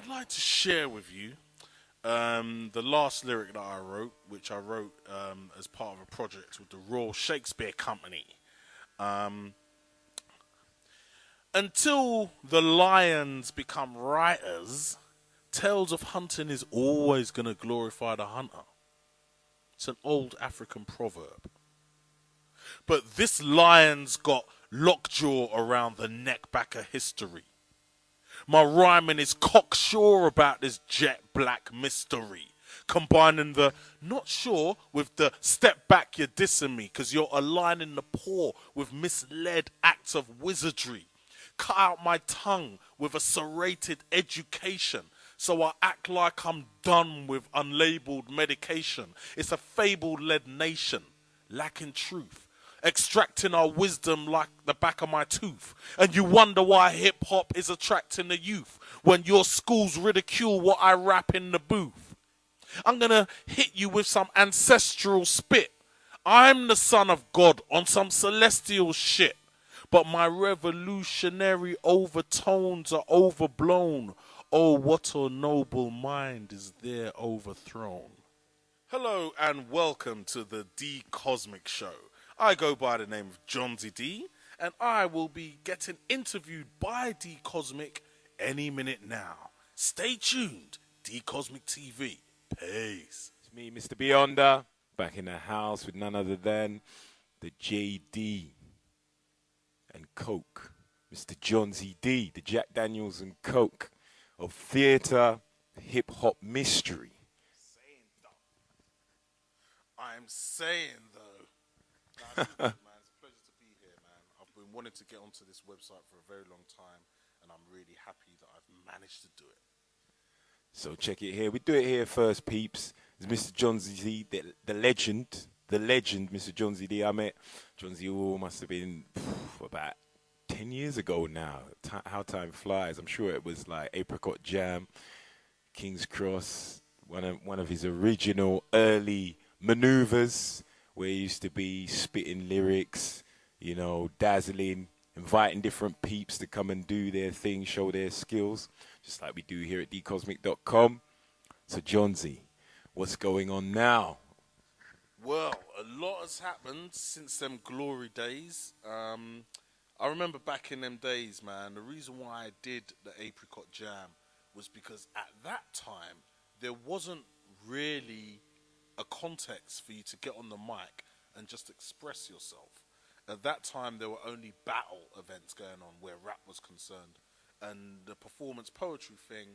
I'd like to share with you the last lyric that I wrote, which I wrote as part of a project with the Royal Shakespeare Company. Um, until the lions become writers, tales of hunting is always going to glorify the hunter. It's an old African proverb. But this lion's got lockjaw around the neck back of history. My rhyming is cocksure about this jet black mystery. Combining the not sure with the step back you're dissing me, cause you're aligning the poor with misled acts of wizardry. Cut out my tongue with a serrated education, so I act like I'm done with unlabeled medication. It's a fable-led nation, lacking truth, extracting our wisdom like the back of my tooth. And you wonder why hip hop is attracting the youth when your schools ridicule what I rap in the booth. I'm gonna hit you with some ancestral spit. I'm the son of God on some celestial shit. But my revolutionary overtones are overblown. Oh, what a noble mind is there overthrown. Hello and welcome to the D Cosmic Show. I go by the name of Jonzi-D, and I will be getting interviewed by D Cosmic any minute now. Stay tuned, D Cosmic TV. Peace. It's me, Mr. Beyonder, back in the house with none other than the JD and Coke, Mr. Jonzi-D, the Jack Daniels and Coke of theatre, hip hop mystery. I'm saying though, man, it's a pleasure to be here, man. I've been wanting to get onto this website for a very long time, and I'm really happy that I've managed to do it. So check it here. We do it here first, peeps. It's Mr. Jonzi-D, the legend, Mr. Jonzi-D. I met Jonzi must have been about 10 years ago now. How time flies. I'm sure it was like Apricot Jam, King's Cross, one of his original early maneuvers where he used to be spitting lyrics, you know, dazzling, inviting different peeps to come and do their thing, show their skills, just like we do here at dcosmic.com. So, Jonzi, what's going on now? Well, a lot has happened since them glory days. I remember back in them days, man, the reason why I did the Apricot Jam was because at that time, there wasn't really a context for you to get on the mic and just express yourself. At that time, there were only battle events going on where rap was concerned, and the performance poetry thing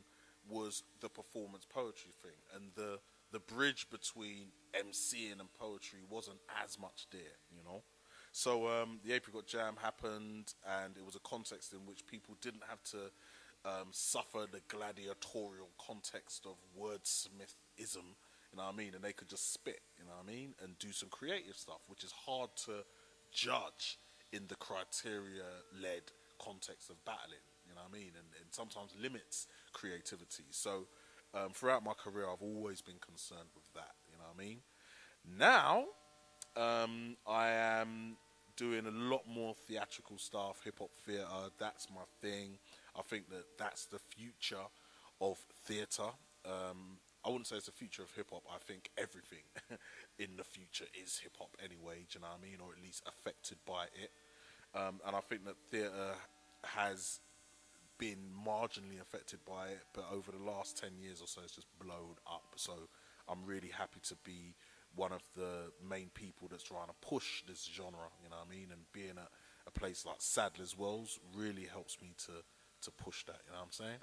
was the performance poetry thing, and the bridge between MCing and poetry wasn't as much there, you know. So the Apricot Jam happened, and it was a context in which people didn't have to suffer the gladiatorial context of wordsmithism, you know what I mean? And they could just spit, you know what I mean? And do some creative stuff, which is hard to judge in the criteria-led context of battling, you know what I mean? And sometimes limits creativity. So throughout my career, I've always been concerned with that, you know what I mean? Now, I am doing a lot more theatrical stuff, hip-hop theatre. That's my thing. I think that that's the future of theatre. I wouldn't say it's the future of hip-hop. I think everything in the future is hip-hop anyway, do you know what I mean? Or at least affected by it. And I think that theatre has been marginally affected by it, but over the last 10 years or so, it's just blown up. So I'm really happy to be one of the main people that's trying to push this genre, you know what I mean? And being at a place like Sadler's Wells really helps me to push that, you know what I'm saying?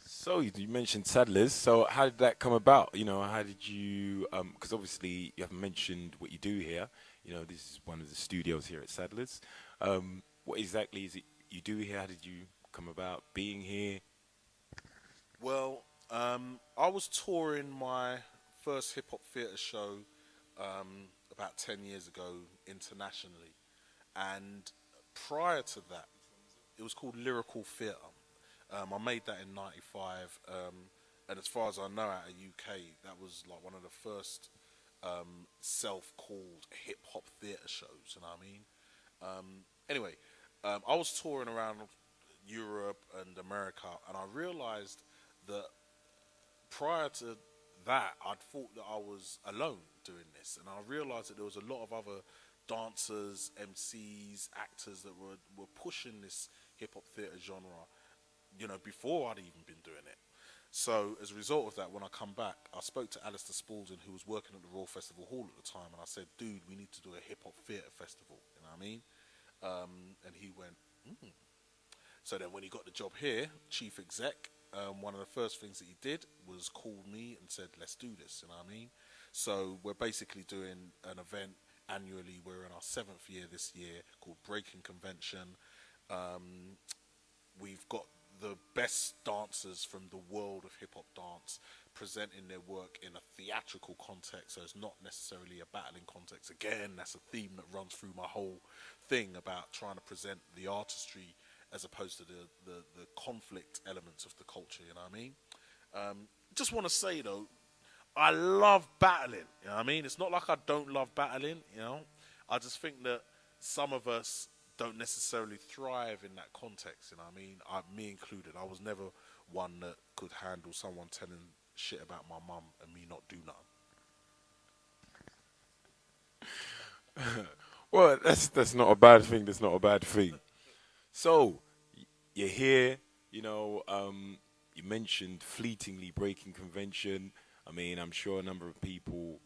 So you mentioned Sadler's. So how did that come about? You know, how did you? Because obviously you haven't mentioned what you do here. You know, this is one of the studios here at Sadler's. What exactly is it you do here? How did you come about being here? Well, I was touring my first hip hop theatre show about 10 years ago internationally, and prior to that, it was called Lyrical Theatre. I made that in '95, and as far as I know, out of UK, that was like one of the first self-called hip-hop theatre shows. You know what I mean? Anyway, I was touring around Europe and America, and I realised that prior to that, I'd thought that I was alone doing this, and I realised that there was a lot of other dancers, MCs, actors that were pushing this hip hop theatre genre, before I'd even been doing it. So as a result of that, when I come back, I spoke to Alistair Spalding, who was working at the Royal Festival Hall at the time, and I said, "Dude, we need to do a hip hop theatre festival." You know what I mean? And he went, mm. So then when he got the job here, chief exec, one of the first things that he did was call me and said, "Let's do this." You know what I mean? So we're basically doing an event annually. We're in our 7th year this year, called Breakin Convention. Um, we've got the best dancers from the world of hip hop dance presenting their work in a theatrical context, so it's not necessarily a battling context. Again, that's a theme that runs through my whole thing about trying to present the artistry as opposed to the conflict elements of the culture, you know what I mean? Just want to say though, I love battling, you know what I mean? It's not like I don't love battling, you know? I just think that some of us don't necessarily thrive in that context, you know what I mean? Me included. I was never one that could handle someone telling shit about my mum and me not do nothing. Well, that's not a bad thing. That's not a bad thing. So, you're here, you know, you mentioned fleetingly Breaking Convention. I mean, I'm sure a number of people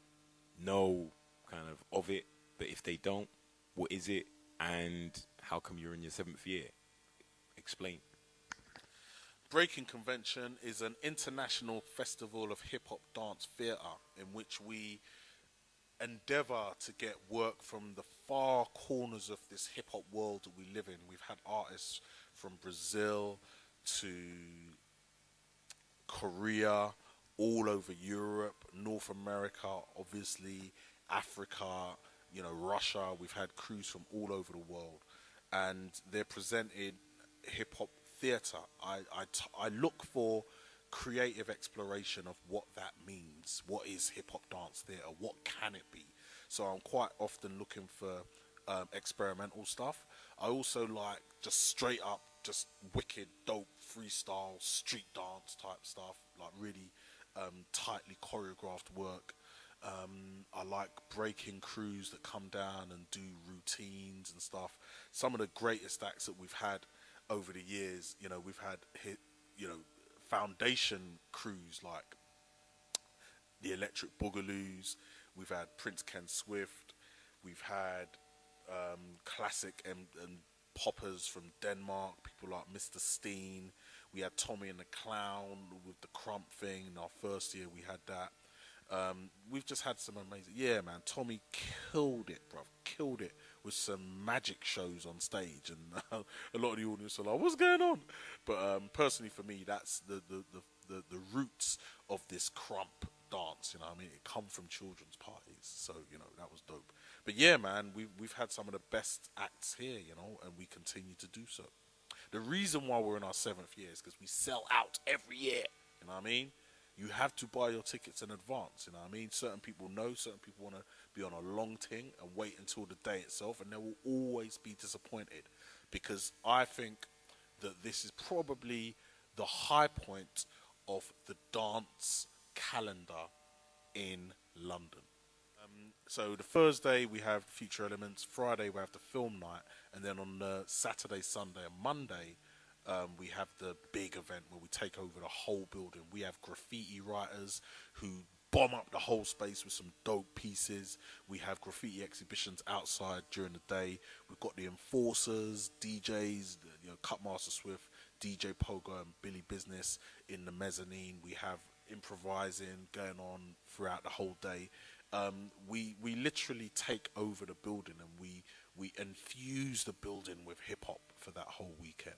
know kind of it, but if they don't, what is it and how come you're in your 7th year? Explain. Breaking Convention is an international festival of hip hop dance theatre in which we endeavour to get work from the far corners of this hip hop world that we live in. We've had artists from Brazil to Korea, all over Europe, North America, obviously, Africa, Russia. We've had crews from all over the world, and they're presented hip hop theatre. I look for creative exploration of what that means. What is hip hop dance theatre? What can it be? So I'm quite often looking for experimental stuff. I also like just straight up, just wicked, dope freestyle street dance type stuff, like really tightly choreographed work. I like breaking crews that come down and do routines and stuff. Some of the greatest acts that we've had over the years, we've had foundation crews like the Electric Boogaloos. We've had Prince Ken Swift. We've had classic and poppers from Denmark, people like Mr. Steen. We had Tommy and the Clown with the Crump thing. In our first year, we had that. We've just had some amazing. Yeah, man, Tommy killed it, bro. Killed it with some magic shows on stage, and a lot of the audience are like, "What's going on?" But personally, for me, that's the roots of this crump dance. You know what I mean? It come from children's parties, so that was dope. But yeah, man, we've had some of the best acts here, and we continue to do so. The reason why we're in our 7th year is because we sell out every year. You know what I mean? You have to buy your tickets in advance. You know what I mean? Certain people know, certain people want to be on a long thing and wait until the day itself, and they will always be disappointed because I think that this is probably the high point of the dance calendar in London. So the Thursday we have Future Elements, Friday we have the film night, and then on the Saturday, Sunday, and Monday we have the big event where we take over the whole building. We have graffiti writers who bomb up the whole space with some dope pieces. We have graffiti exhibitions outside during the day. We've got the enforcers, DJs, Cutmaster Swift, DJ Pogo, and Billy Business in the mezzanine. We have improvising going on throughout the whole day. We literally take over the building, and we infuse the building with hip hop for that whole weekend.